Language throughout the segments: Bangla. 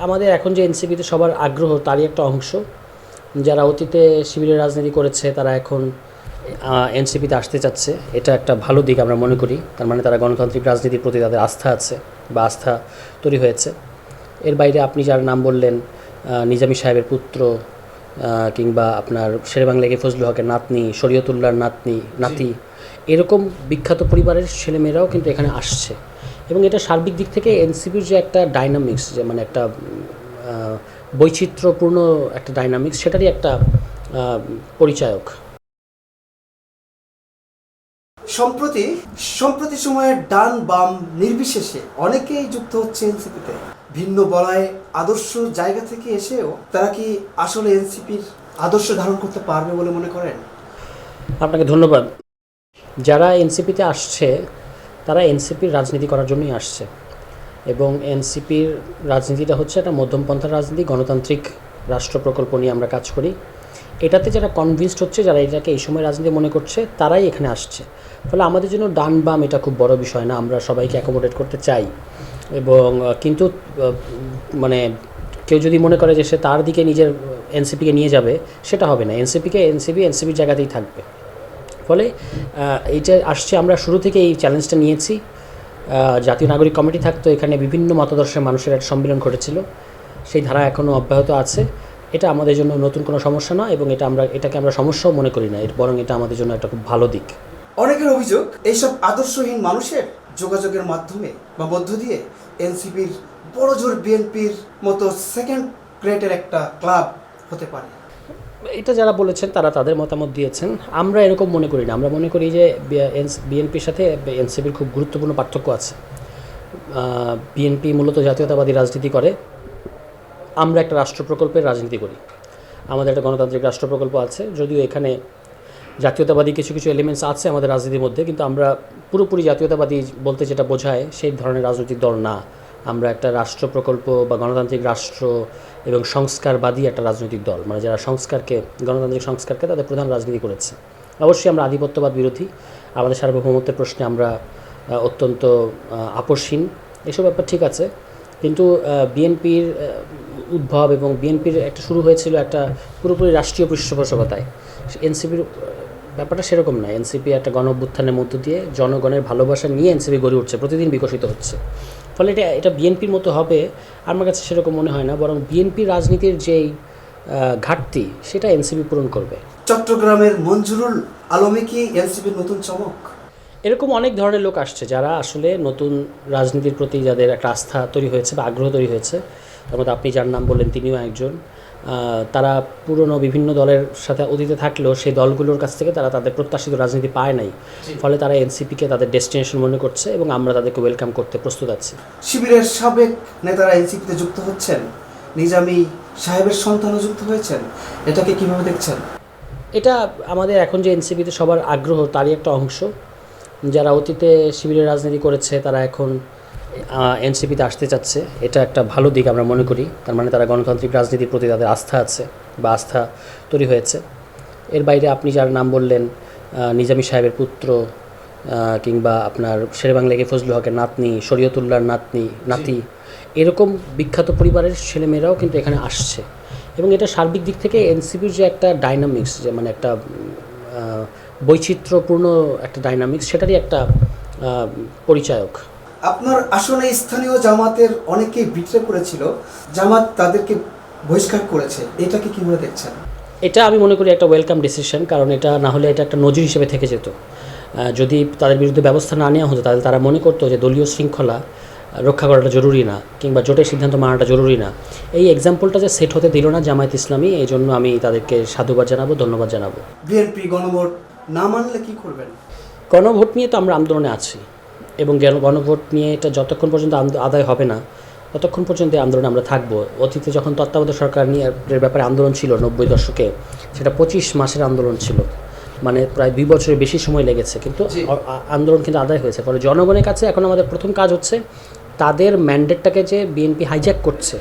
আমাদের এখন যে এনসিপিতে সবার আগ্রহ তারই একটা অংশ। যারা অতীতে শিবিরের রাজনীতি করেছে তারা এখন এনসিপিতে আসতে চাচ্ছে, এটা একটা ভালো দিক আমরা মনে করি। তার মানে তারা গণতান্ত্রিক রাজনীতির প্রতি তাদের আস্থা আছে বা আস্থা তৈরি হয়েছে। এর বাইরে আপনি যার নাম বললেন, নিজামী সাহেবের পুত্র, কিংবা আপনার শেরেবাংলা একে ফজলুল হকের নাতনি, শরীয়তুল্লাহর নাতি, এরকম বিখ্যাত পরিবারের ছেলেমেয়েরাও কিন্তু এখানে আসছে। এবং এটা সার্বিক দিক থেকে এনসিপির যে একটা ডাইনামিক্স, যে মানে একটা বৈচিত্র্যপূর্ণ একটা ডাইনামিক্স, সেটারই একটা পরিচায়ক। সম্প্রতি সম্প্রতি সময়ে ডান বাম নির্বিশেষে অনেকেই যুক্ত হচ্ছে এনসিপিতে। ভিন্ন বলায় আদর্শ জায়গা থেকে এসেও তারা কি আসলে এনসিপির আদর্শ ধারণ করতে পারবে বলে মনে করেন? আপনাকে ধন্যবাদ। যারা এনসিপিতে আসছে তারা এনসিপির রাজনীতি করার জন্যই আসছে, এবং এনসিপির রাজনীতিটা হচ্ছে একটা মধ্যমপন্থার রাজনীতি, গণতান্ত্রিক রাষ্ট্র প্রকল্প নিয়ে আমরা কাজ করি। এটাতে যারা কনভিন্সড হচ্ছে, যারা এটাকে এই সময় রাজনীতি মনে করছে, তারাই এখানে আসছে। ফলে আমাদের জন্য ডান বাম এটা খুব বড় বিষয় না, আমরা সবাইকে অ্যাকোমোডেট করতে চাই। এবং কিন্তু মানে কেউ যদি মনে করে যে সে তার দিকে নিজের এনসিপিকে নিয়ে যাবে, সেটা হবে না। এনসিপির জায়গাতেই থাকবে। ফলে এইটা আসছে, আমরা শুরু থেকে এই চ্যালেঞ্জটা নিয়েছি। জাতীয় নাগরিক কমিটি থাকতো, এখানে বিভিন্ন মতাদর্শের মানুষের একটা সম্মেলন ঘটেছিল, সেই ধারা এখনও অব্যাহত আছে। এটা আমাদের জন্য নতুন কোনো সমস্যা না, এবং এটাকে আমরা সমস্যাও মনে করি না, বরং এটা আমাদের জন্য একটা খুব ভালো দিক। অনেকের অভিযোগ এইসব আদর্শহীন মানুষের যোগাযোগের মাধ্যমে বা মধ্য দিয়ে এনসিপির বড়জোর বিএনপির মতো সেকেন্ড গ্রেডের একটা ক্লাব হতে পারে। এটা যারা বলেছেন তারা তাদের মতামত দিয়েছেন, আমরা এরকম মনে করি না। আমরা মনে করি যে বিএনপির সাথে এনসিপির খুব গুরুত্বপূর্ণ পার্থক্য আছে। বিএনপি মূলত জাতীয়তাবাদী রাজনীতি করে, আমরা একটা রাষ্ট্র প্রকল্পের রাজনীতি করি। আমাদের একটা গণতান্ত্রিক রাষ্ট্র প্রকল্প আছে, যদিও এখানে জাতীয়তাবাদী কিছু কিছু এলিমেন্টস আছে আমাদের রাজনীতির মধ্যে, কিন্তু আমরা পুরোপুরি জাতীয়তাবাদী বলতে যেটা বোঝায় সেই ধরনের রাজনৈতিক দল না। আমরা একটা রাষ্ট্র প্রকল্প বা গণতান্ত্রিক রাষ্ট্র এবং সংস্কারবাদী একটা রাজনৈতিক দল, মানে যারা গণতান্ত্রিক সংস্কারকে তাদের প্রধান রাজনীতি করেছে। অবশ্যই আমরা আধিপত্যবাদ বিরোধী, আমাদের সার্বভৌমত্বের প্রশ্নে আমরা অত্যন্ত আপোষহীন, এসব ব্যাপার ঠিক আছে। কিন্তু বিএনপির উদ্ভব এবং বিএনপির একটা শুরু হয়েছিল একটা পুরোপুরি রাষ্ট্রীয় পৃষ্ঠপোষকতায়। এনসিপির ব্যাপারটা সেরকম না। এনসিপি একটা গণ অভ্যুত্থানের মধ্য দিয়ে জনগণের ভালোবাসা নিয়ে এনসিপি গড়ে উঠছে, প্রতিদিন বিকশিত হচ্ছে। ফলে এটা বিএনপির মতো হবে আমার কাছে সেরকম মনে হয় না, বরং বিএনপির রাজনীতির যেই ঘাটতি সেটা এনসিপি পূরণ করবে। চট্টগ্রামের মঞ্জুরুল আলমে কি এনসিপির নতুন চমক? এরকম অনেক ধরনের লোক আসছে যারা আসলে নতুন রাজনীতির প্রতি যাদের একটা আস্থা তৈরি হয়েছে বা আগ্রহ তৈরি হয়েছে। তার মধ্যে আপনি যার নাম বললেন তিনিও একজন। তারা পুরনো বিভিন্ন দলের সাথে অতীতে থাকলেও সেই দলগুলোর কাছ থেকে তারা তাদের প্রত্যাশিত রাজনীতি পায় নাই, ফলে তারা এনসিপিকে তাদের ডেস্টিনেশন মনে করছে, এবং আমরা তাদেরকে ওয়েলকাম করতে প্রস্তুত আছি। শিবিরের সাবেক নেতারা এনসিপিতে যুক্ত হচ্ছেন, নিজামী সাহেবের সন্তানও যুক্ত হয়েছেন, এটাকে কিভাবে দেখছেন? এটা আমাদের এখন যে এনসিপিতে সবার আগ্রহ তারই একটা অংশ। যারা অতীতে শিবিরের রাজনীতি করেছে তারা এখন এনসিপিতে আসতে চাচ্ছে, এটা একটা ভালো দিক আমরা মনে করি। তার মানে তারা গণতান্ত্রিক রাজনীতির প্রতি তাদের আস্থা আছে বা আস্থা তৈরি হয়েছে। এর বাইরে আপনি যার নাম বললেন, নিজামী সাহেবের পুত্র, কিংবা আপনার শেরেবাংলা একে ফজলুল হকের নাতনি, শরীয়তুল্লাহর নাতি, এরকম বিখ্যাত পরিবারের ছেলেমেয়েরাও কিন্তু এখানে আসছে। এবং এটা সার্বিক দিক থেকে এনসিপির যে একটা ডাইনামিক্স, যে মানে একটা বৈচিত্র্যপূর্ণ একটা ডাইনামিক্স, সেটারই একটা পরিচায়ক। আপনার আসলে স্থানীয় জামাতের অনেকেই বিট্রে করেছিল, জামাত তাদেরকে বহিষ্কার করেছে, এটাকে কিভাবে দেখছেন? এটা আমি মনে করি একটা ওয়েলকাম ডিসিশন, কারণ এটা না হলে এটা একটা নজির হিসেবে থেকে যেত। যদি তাদের বিরুদ্ধে ব্যবস্থা না নেওয়া হতো তাহলে তারা মনে করতো যে দলীয় শৃঙ্খলা রক্ষা করাটা জরুরি না, কিংবা জোটের সিদ্ধান্ত মানাটা জরুরি না। এই এক্সাম্পলটা যে সেট হতে দিল না জামায়াত ইসলামী, এই জন্য আমি তাদেরকে সাধুবাদ জানাবো, ধন্যবাদ জানাবো। বিএনপি গণভোট না মানলে কি করবেন? গণভোট নিয়ে তো আমরা আন্দোলনে আছি, এবং গণভোট নিয়ে এটা যতক্ষণ পর্যন্ত আদায় হবে না ততক্ষণ পর্যন্ত আন্দোলনে আমরা থাকবো। অতীতে যখন তত্ত্বাবধায়ক সরকার নিয়ে এর ব্যাপারে আন্দোলন ছিল 90 দশকে, সেটা 25 মাসের আন্দোলন ছিল, মানে প্রায় 2 বছরের বেশি সময় লেগেছে, কিন্তু আন্দোলন কিন্তু আদায় হয়েছে। ফলে জনগণের কাছে এখন আমাদের প্রথম কাজ হচ্ছে তাদের ম্যান্ডেটটাকে যে বিএনপি হাইজ্যাক করছে,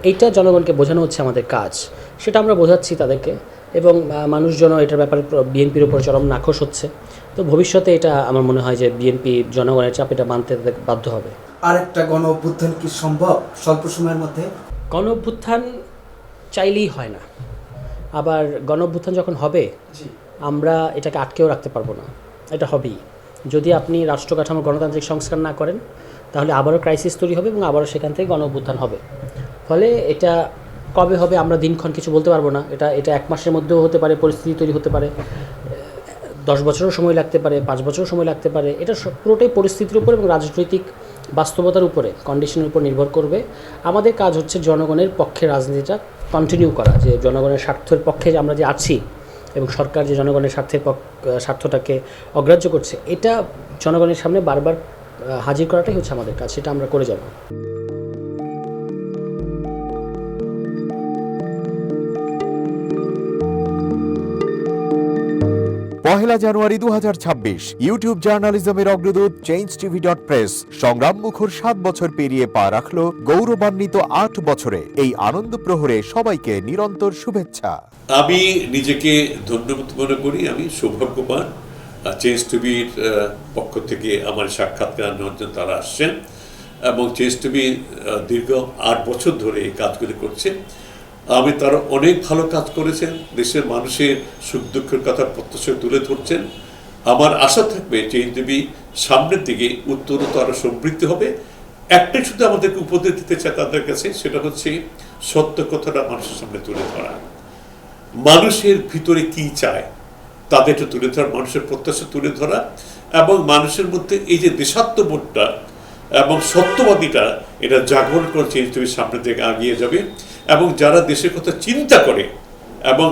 এইটা জনগণকে বোঝানো হচ্ছে আমাদের কাজ। সেটা আমরা বোঝাচ্ছি তাদেরকে, এবং মানুষজন এটার ব্যাপারে বিএনপির উপর চরম নাখোশ হচ্ছে। তো ভবিষ্যতে এটা আমার মনে হয় যে বিএনপি জনগণের চাপ এটা মানতে বাধ্য হবে। আরেকটা গণ অভ্যুত্থান কি সম্ভব স্বল্প সময়ের মধ্যে? গণ অভ্যুত্থান চাইলেই হয় না, আবার গণ অভ্যুত্থান যখন হবে আমরা এটাকে আটকেও রাখতে পারবো না, এটা হবেই। যদি আপনি রাষ্ট্র কাঠামো গণতান্ত্রিক সংস্কার না করেন তাহলে আবারও ক্রাইসিস তৈরি হবে এবং আবারও সেখান থেকে গণ অভ্যুত্থান হবে। ফলে এটা কবে হবে আমরা দিনক্ষণ কিছু বলতে পারবো না। এটা 1 মাসের মধ্যেও হতে পারে, পরিস্থিতি তৈরি হতে পারে, 10 বছরও সময় লাগতে পারে, 5 বছরও সময় লাগতে পারে। এটা পুরোটাই পরিস্থিতির উপর এবং রাজনৈতিক বাস্তবতার উপরে, কন্ডিশনের উপর নির্ভর করবে। আমাদের কাজ হচ্ছে জনগণের পক্ষে রাজনীতিটা কন্টিনিউ করা, যে জনগণের স্বার্থের পক্ষে যে আমরা যে আছি এবং সরকার যে জনগণের স্বার্থটাকে অগ্রাহ্য করছে, এটা জনগণের সামনে বারবার হাজির করাটাই হচ্ছে আমাদের কাজ, সেটা আমরা করে যাব। পহেলা জানুয়ারি 2026 ইউটিউব জার্নালিজমের অগ্রদূত changeTV.press সংগ্রাম মুখর 7 বছর পেরিয়ে পা রাখলো গৌরবান্বিত 8 বছরে। এই আনন্দ প্রহরে সবাইকে নিরন্তর শুভেচ্ছা। আমি নিজেকে ধন্যবাদ মনে করি, আমি সৌভাগ্যবান। চেঞ্জ টিভির পক্ষ থেকে আমার সাক্ষাৎকার নেওয়ার জন্য তারা আসছেন এবং চেঞ্জ টিভি দীর্ঘ 8 বছর ধরে এই কাজগুলি করছে। আমি তারা অনেক ভালো কাজ করেছেন, দেশের মানুষের সুখ দুঃখের কথা প্রত্যক্ষ তুলে ধরছেন। আমার আশা থাকবে চেঞ্জ টিভি সামনের দিকে উত্তরোত্তর আরও সমৃদ্ধ হবে। একটাই শুধু আমাদেরকে উপদেশ দিতে চায় তাদের কাছে, সেটা হচ্ছে সত্য কথাটা মানুষের সামনে তুলে ধরা, মানুষের ভিতরে কি চায় তাদেরটা তুলে ধরা, মানুষের প্রত্যাশা তুলে ধরা এবং মানুষের মধ্যে এই যে দেশাত্মবোধটা এবং সত্যবাদীটা, এটা জাগরণ করে চেঞ্জ টিভির সামনের দিকে এগিয়ে যাবে। এবং যারা দেশের কথা চিন্তা করে এবং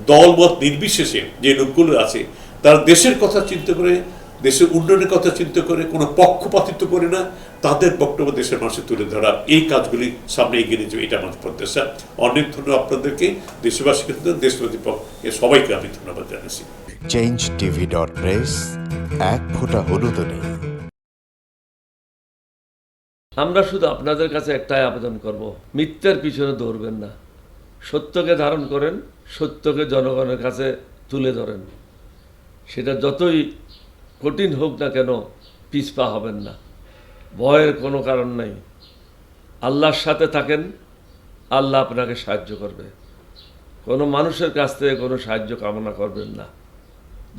দলমত নির্বিশেষে যে লোকগুলো আছে তারা দেশের কথা চিন্তা করে, দেশের উন্নয়নের কথা চিন্তা করে, কোনো পক্ষপাতিত্ব করে না, তাদের বক্তব্য দেশের মানুষের তুলে ধরা, এই কাজগুলি সামনে এগিয়ে নিয়ে যাবে, এটা আমাদের প্রত্যাশা। অনেক ধন্যবাদ আপনাদেরকে, দেশবাসীকে, দেশবাসী পক্ষে সবাইকে আমি ধন্যবাদ জানাচ্ছি। changeTV.press এক ফোঁটা হলুদও নেই। আমরা শুধু আপনাদের কাছে একটাই আবেদন করব, মিথ্যার পিছনে দৌড়বেন না, সত্যকে ধারণ করেন, সত্যকে জনগণের কাছে তুলে ধরেন। সেটা যতই কঠিন হোক না কেন পিছপা হবেন না, ভয়ের কোনো কারণ নেই। আল্লাহর সাথে থাকেন, আল্লাহ আপনাকে সাহায্য করবে। কোনো মানুষের কাছ থেকে কোনো সাহায্য কামনা করবেন না।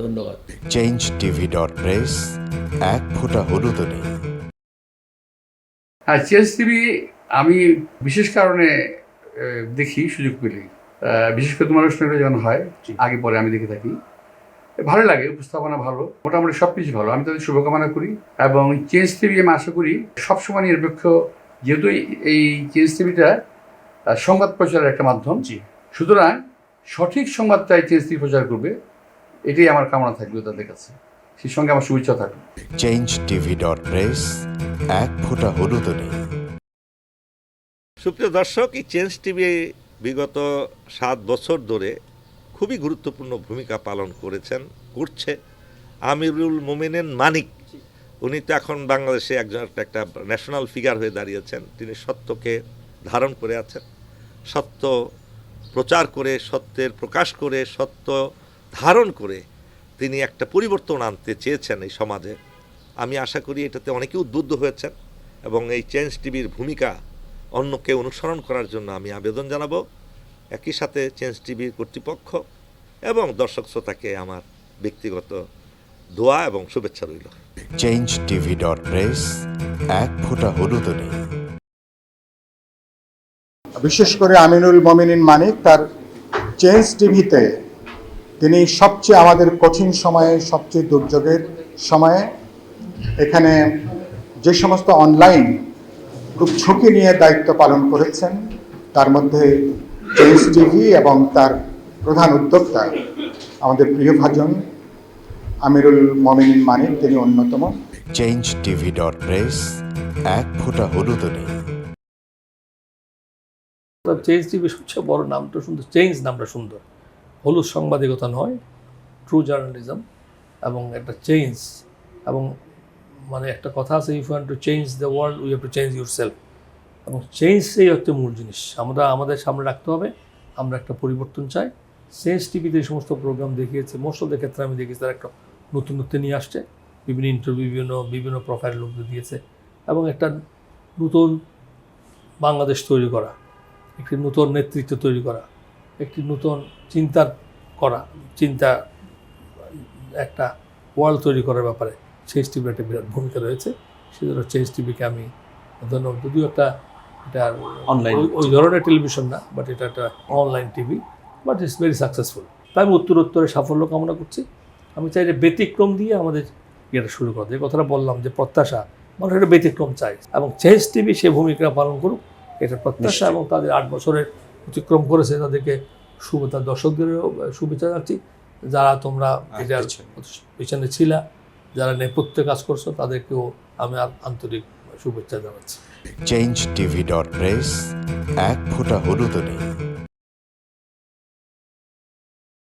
ধন্যবাদ। changeTV.press এক ফোঁটা হলুদও নেই। হ্যাঁ, চেঞ্জ টিভি আমি বিশেষ কারণে দেখি সুযোগ পেলে, বিশেষ করে তোমার অনুষ্ঠানটা যখন হয় আগে পরে আমি দেখে থাকি, ভালো লাগে, উপস্থাপনা ভালো, মোটামুটি সব কিছু ভালো। আমি তাদের শুভকামনা করি এবং চেঞ্জ টিভি আমি আশা করি সবসময় নিরপেক্ষ, যেহেতু এই চেঞ্জ টিভিটা সংবাদ প্রচারের একটা মাধ্যম, সুতরাং সঠিক সংবাদটাই চেঞ্জ টিভি প্রচার করবে, এটাই আমার কামনা থাকবে তাদের কাছে, সেই সঙ্গে আমার শুভেচ্ছা থাকবে। changeTV.press এক ফোঁটা হলুদও নেই। সুপ্রিয় দর্শক, এই চেঞ্জ টিভি বিগত 7 বছর ধরে খুবই গুরুত্বপূর্ণ ভূমিকা পালন করছে আমিরুল মোমিনিন মানিক। উনি তো এখন বাংলাদেশে একটা ন্যাশনাল ফিগার হয়ে দাঁড়িয়েছেন। তিনি সত্যকে ধারণ করে আছেন, সত্য প্রচার করে, সত্যের প্রকাশ করে, সত্য ধারণ করে তিনি একটা পরিবর্তন আনতে চেয়েছেন এই সমাজে। আমি আশা করি এটাতে অনেকে উদ্বুদ্ধ হয়েছেন এবং এই চেঞ্জ টিভির ভূমিকা অন্যকে অনুসরণ করার জন্য আমি আবেদন জানাবো। একই সাথে চেঞ্জ টিভির কর্তৃপক্ষ এবং দর্শক শ্রোতাকে আমার ব্যক্তিগত দোয়া এবং শুভেচ্ছা রইল। changeTV.press এক ফোঁটা হলুদও নেই। বিশেষ করে আমিনুল মোমিনিন মানিক তার চেঞ্জ টিভিতে তিনি সবচেয়ে আমাদের কঠিন সময়ে, সবচেয়ে দুর্যোগের সময়ে এখানে যে সমস্ত অনলাইন খুব ঝুঁকি নিয়ে দায়িত্ব পালন করেছেন, তার মধ্যে চেঞ্জ টিভি এবং তার প্রধান উদ্যোক্তা আমাদের প্রিয় ভাজন আমিরুল মোমিনিন মানিক, তিনি অন্যতম। changeTV.press এক ফোঁটা হলুদও নেই। চেঞ্জ টিভির সবচেয়ে বড় নামটা সুন্দর, চেঞ্জ নামটা সুন্দর, হলুদ সাংবাদিকতা নয়, ট্রু জার্নালিজম এবং একটা চেঞ্জ। এবং মানে একটা কথা আছে, if you want to change the world we have to change your self. এবং চেঞ্জটাই হচ্ছে মূল জিনিস, আমরা আমাদের সামনে রাখতে হবে। আমরা একটা পরিবর্তন চাই। চেঞ্জ টিভিতে এই সমস্ত প্রোগ্রাম দেখিয়েছে, মোস্ট অফ দ্য ক্ষেত্রে আমি দেখেছি তারা একটা নতুনত্ব নিয়ে আসছে, বিভিন্ন ইন্টারভিউ বিভিন্ন প্রোফাইল লোকদের দিয়েছে এবং একটা নতুন বাংলাদেশ তৈরি করা একটি নতুন নেতৃত্ব তৈরি করা, একটি নতুন চিন্তা একটা ওয়ার্ল্ড তৈরি করার ব্যাপারে চেঞ্জ টিভির একটা বিরাট ভূমিকা রয়েছে। সেজন্য চেঞ্জ টিভিকে আমি ধন্যবাদ। যদিও এটা Online. ওই ধরনের টেলিভিশন না, বাট এটা একটা online TV, but it's very successful. তাই আমি উত্তরোত্তরে সাফল্য কামনা করছি। আমি চাই যে ব্যতিক্রম দিয়ে আমাদের ইয়েটা শুরু করতে, যে কথাটা বললাম যে প্রত্যাশা, মানুষ একটা ব্যতিক্রম চাই এবং চেঞ্জ টিভি সে ভূমিকা পালন করুক, এটা প্রত্যাশা। এবং তাদের 8 বছরের অতিক্রম করেছে, তাদেরকে তার দর্শকদেরও শুভেচ্ছা জানাচ্ছি। যারা তোমরা এটার পিছনে ছিলা, যারা নেপথ্যে কাজ করছো, তাদেরকেও আমি আন্তরিক শুভেচ্ছা জানাচ্ছি। changeTV.press, এক ফোঁটা হলুদও নেই।